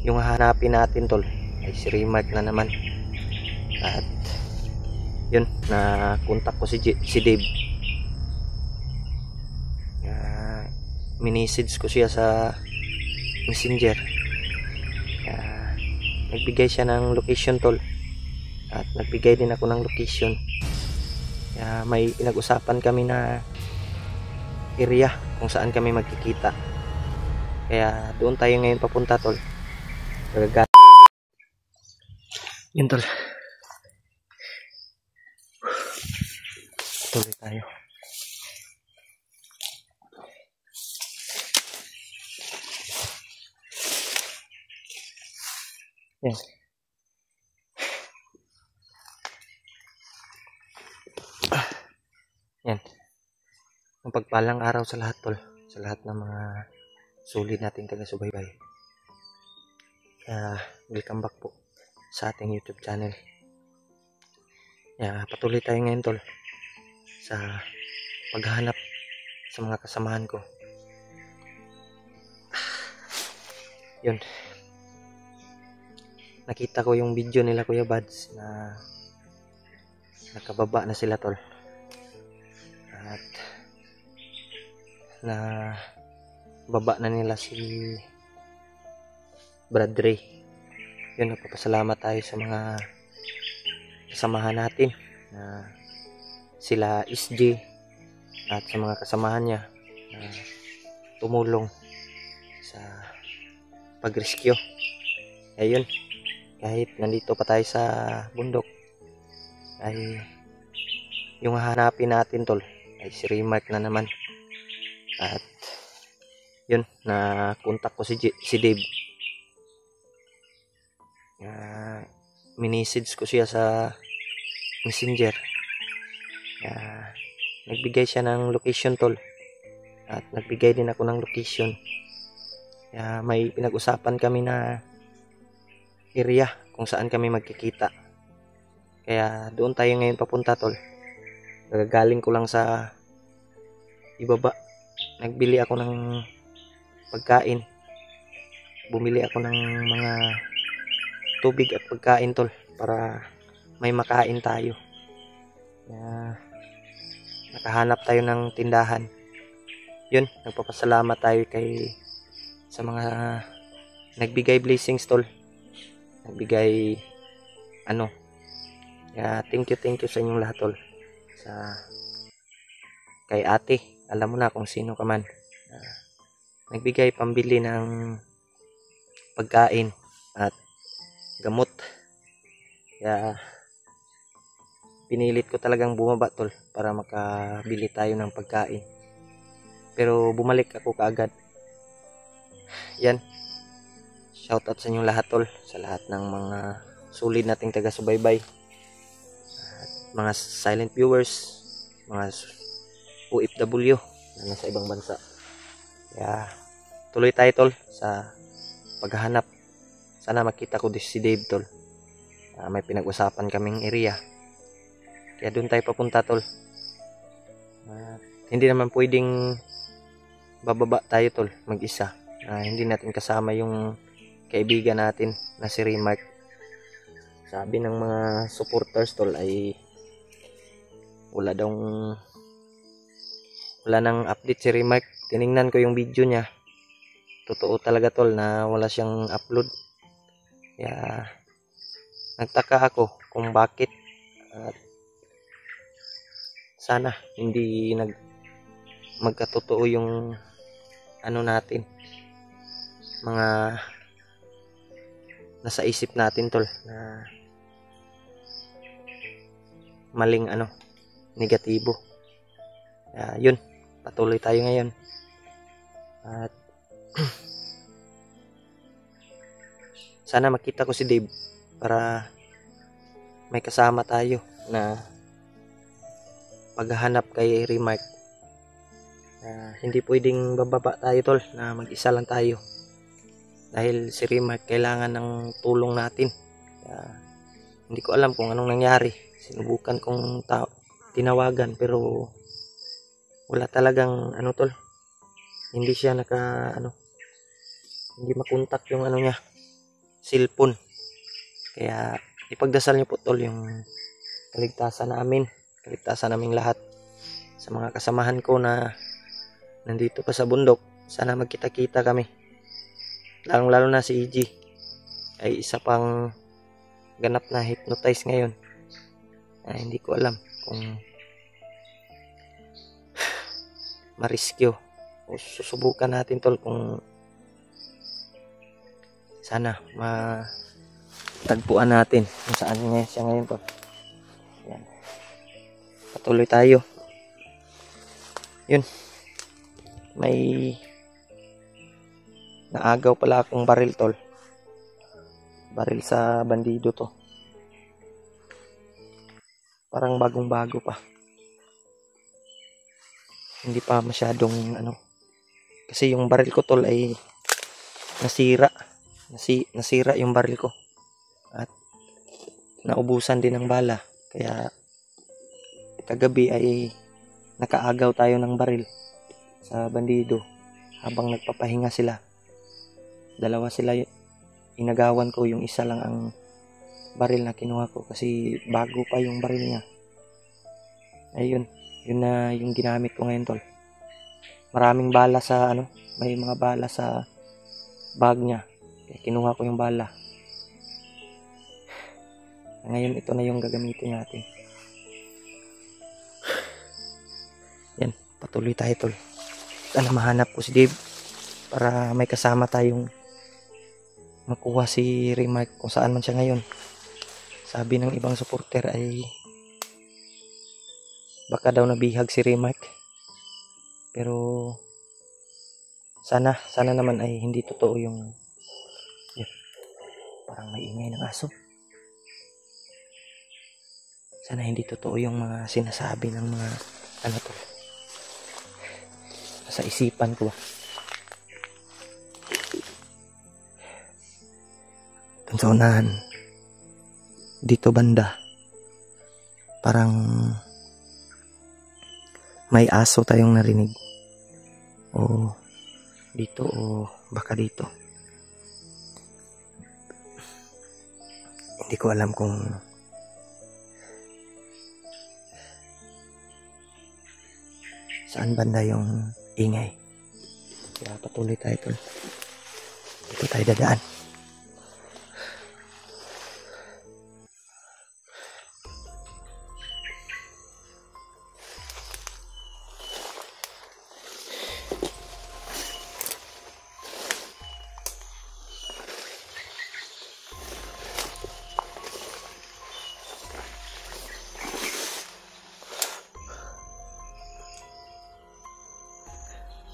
yung hahanapin natin tol ay si Remark na naman. At yun, na contact ko si Dave. Minisage ko siya sa messenger. Nagbigay siya ng location tol, at nagbigay din ako ng location. May pinag-usapan kami na area kung saan kami magkikita, kaya doon tayo ngayon papunta tol. Yun tol, tuloy tayo. Yan. Yan. Pagpalang araw sa lahat tol, sa lahat ng mga sulit nating taga-subaybay. Welcome back po sa ating YouTube channel. Patuloy tayo ngayon tol sa paghahanap sa mga kasamahan ko. Yun, nakita ko yung video nila Kuya Bads na nakababa na sila tol, at na baba na nila si Brad Ray. Yun, nagpapasalamat tayo sa mga kasamahan natin na sila SJ at sa mga kasamahan niya na tumulong sa pag-rescue. Ayun, kahit nandito pa tayo sa bundok, ay yung hahanapin natin tol ay si Remark na naman. At yun, na contact ko si Dave. Minisage ko siya sa messenger. Nagbigay siya ng location tol, at nagbigay din ako ng location. May pinag-usapan kami na area kung saan kami magkikita, kaya doon tayo ngayon papunta tol. Gagaling ko lang sa ibaba, nagbili ako ng pagkain, bumili ako ng mga tubig at pagkain tol, para may makain tayo. Nakahanap tayo ng tindahan. Yun, nagpapasalamat tayo sa mga nagbigay blessings tol, nagbigay thank you sa inyong lahat tol. Kay ate, alam mo na kung sino ka man, nagbigay pambili ng pagkain at gamot. Pinilit ko talagang bumaba tol para makabili tayo ng pagkain, pero bumalik ako kaagad. Yan, shoutout sa inyong lahat tol, sa lahat ng mga sulit nating taga-subaybay, mga silent viewers, mga OFW na nasa ibang bansa. Tuloy tayo tol sa paghahanap. Sana makita ko si Dave tol. May pinag-usapan kaming area, kaya doon tayo papunta tol. Hindi naman pwedeng bababa tayo tol mag-isa. Hindi natin kasama yung kaibigan natin na si Remark. Sabi ng mga supporters tol ay wala nang update si Remark. Tiningnan ko yung video niya, totoo talaga tol na wala siyang upload. Nagtaka ako kung bakit. Sana hindi magkatotoo yung natin, mga nasa isip natin tol, na maling negatibo. Yun, patuloy tayo ngayon. At sana makita ko si Dave para may kasama tayo na paghahanap kay Remark. Hindi pwedeng bababa tayo tol na mag-isa lang tayo, dahil si Remark kailangan ng tulong natin. Hindi ko alam kung anong nangyari. Sinubukan kong tinawagan, pero wala talagang tol, hindi siya hindi makontak yung niya, cellphone. Kaya ipagdasal niyo po tol yung kaligtasan naming lahat. Sa mga kasamahan ko na nandito pa sa bundok, sana magkita-kita kami. Lalong-lalo na si EG ay isa pang ganap na hypnotize ngayon. Hindi ko alam kung mariskyo o susubukan natin tol kung sana matagpuan natin kung saan siya ngayon tol. Yan. Patuloy tayo. Yun. May naagaw pala akong baril tol. Baril sa bandido to. Parang bagong-bago pa. Hindi pa masyadong kasi yung baril ko tol ay nasira yung baril ko at naubusan din ng bala, kaya kagabi ay nakaagaw tayo ng baril sa bandido habang nagpapahinga sila. Dalawa sila, inagawan ko, yung isa lang ang baril na kinuha ko kasi bago pa yung baril niya. Ayun, yun na yung ginamit ko ngayon tol. Maraming bala sa may mga bala sa bag niya, kaya kinuha ko yung bala. Ngayon ito na yung gagamitin natin. Yan, patuloy tayo tol. Sana mahanap ko si Dave para may kasama tayong makuha si Remark kung saan man siya ngayon. Sabi ng ibang supporter ay baka daw nabihag si Remark. Pero sana naman ay hindi totoo yung parang may ingay ng aso. Sana hindi totoo yung mga sinasabi ng mga to. Sa isipan ko. Dun sa unahan. Dito banda. Parang may aso tayong narinig. O dito o baka dito. Hindi ko alam kung saan banda yung ingay. Kaya patuloy tayo tol. Dito tayo dadaan.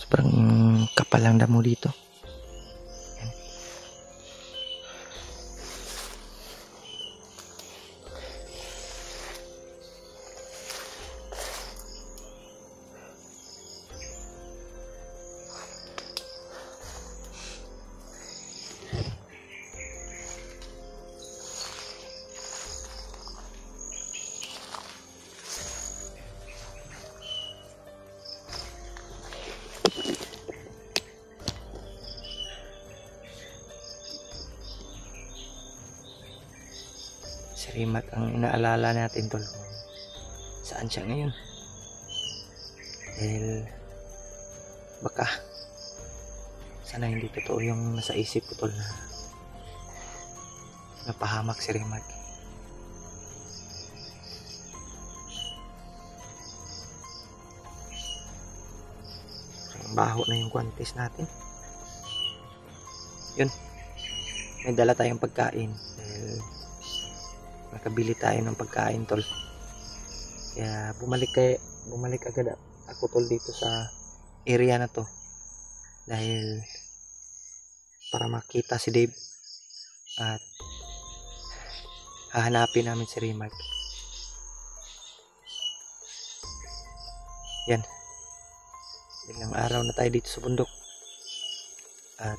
Sobrang kapal ang damo dito. Si Remark ang inaalala natin tol. Saan siya ngayon? Dahil baka sana hindi totoo yung nasa isip ko tol na napahamak si Remark. Ang baho na yung kwantis natin. Yun, may dala tayong pagkain dahil nakabili tayo ng pagkain tol. Kaya bumalik agad ako tol dito sa area na to dahil para makita si Dave at hahanapin namin si Remark. Yan, ilang araw na tayo dito sa bundok at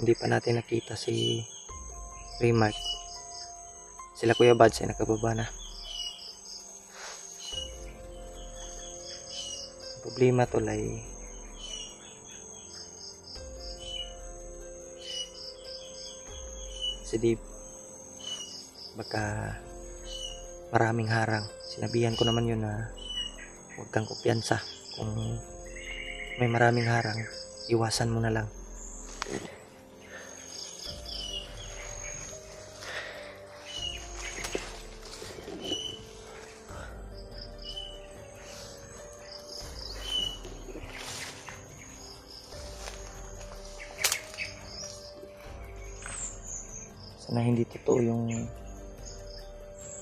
hindi pa natin nakita si Remark. Sila Kuya Bads ay nakababa na. Problema tol ay si Dave. Baka maraming harang. Sinabihan ko naman yun na huwag kang kumpiyansa. Kung may maraming harang, iwasan mo na lang. Sana hindi totoo yung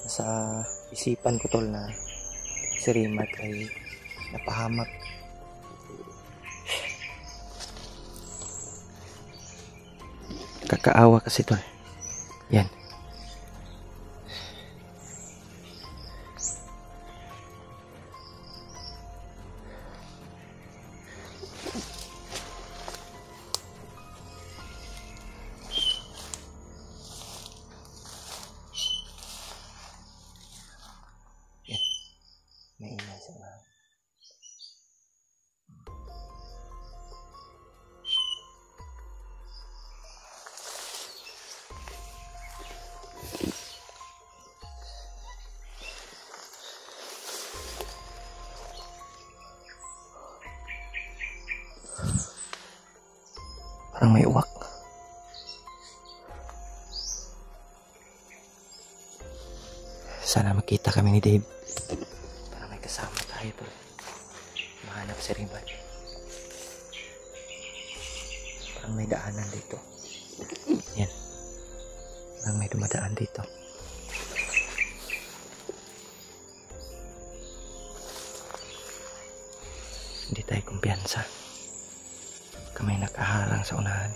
nasa isipan ko, tol, na si Rimac ay napahamak. Kakaawa kasi, tol. Yan. May ingay sa mga. Parang may uwak. Sana makita kami ni Dave. Para may kasama tayo, tol. Mahanap si Rimac. Parang may daanan dito. Yan. Parang may dumadaan dito. Hindi tayo kumpiyansa. Kami nakaharang sa unahan.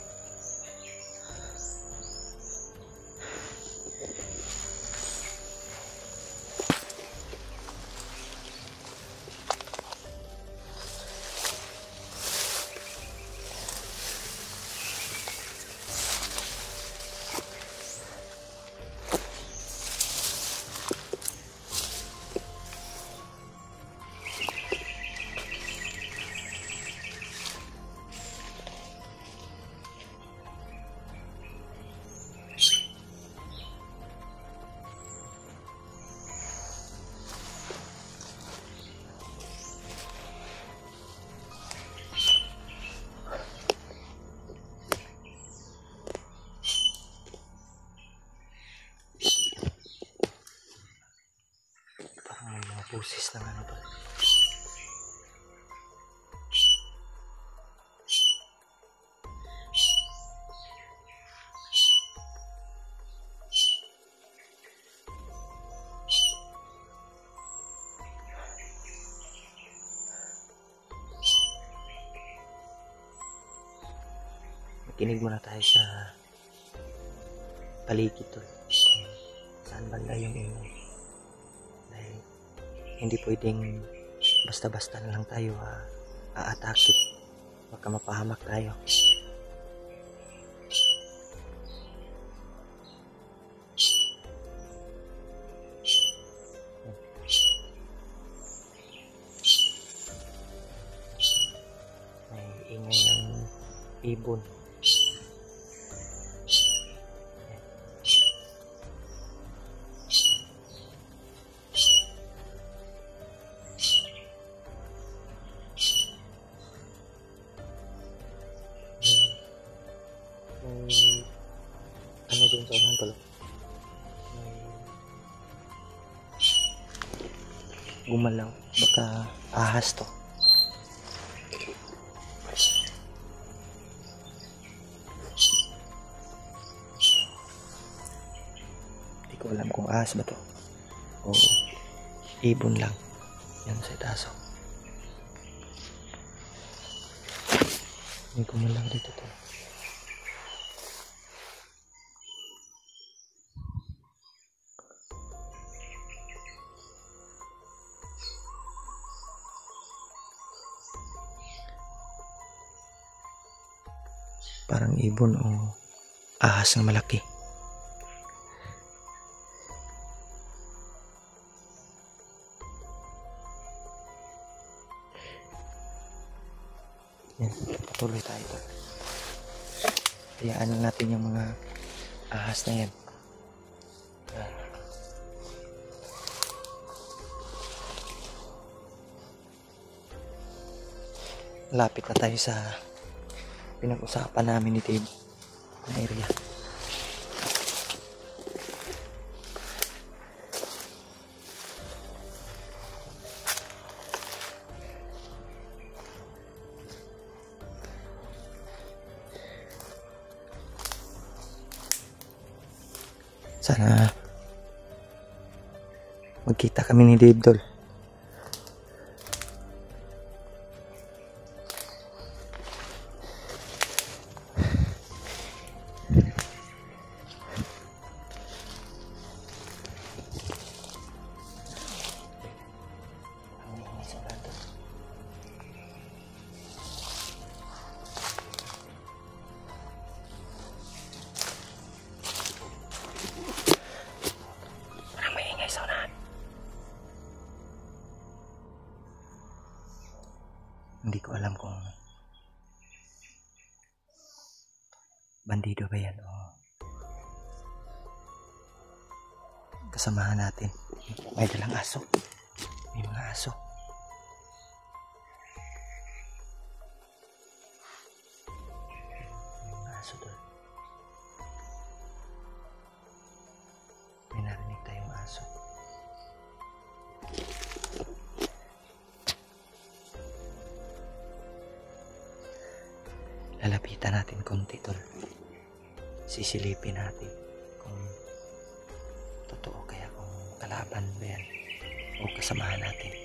Busis ng ano to. Makinig muna tayo sa paligid, tol. Saan banda yung ingay. Dahil hindi pwedeng basta-basta na lang tayo aatake. Baka mapahamak tayo. May ingay ng ibon. Ano dun sa unahan, tol? Gumalaw. Baka ahas to. Hindi ko alam kung ahas ba to o ibon lang. Yan sa taso. May gumalaw dito, to. Parang ibon o ahas na malaki. Yan, patuloy tayo. Hayaan natin yung mga Ahas na yan. Lapit na tayo sa pinag-usapan namin ni Dave na area. Sana magkita kami ni Dave Dol. Hindi ko alam kung bandido ba yan o kasamahan natin. May dalang aso. May mga aso. May mga aso doon. May narinig tayong aso. Lalapitan natin konti, tol. Sisilipin natin kung totoo kaya kung kalaban ba yan o kasamahan natin.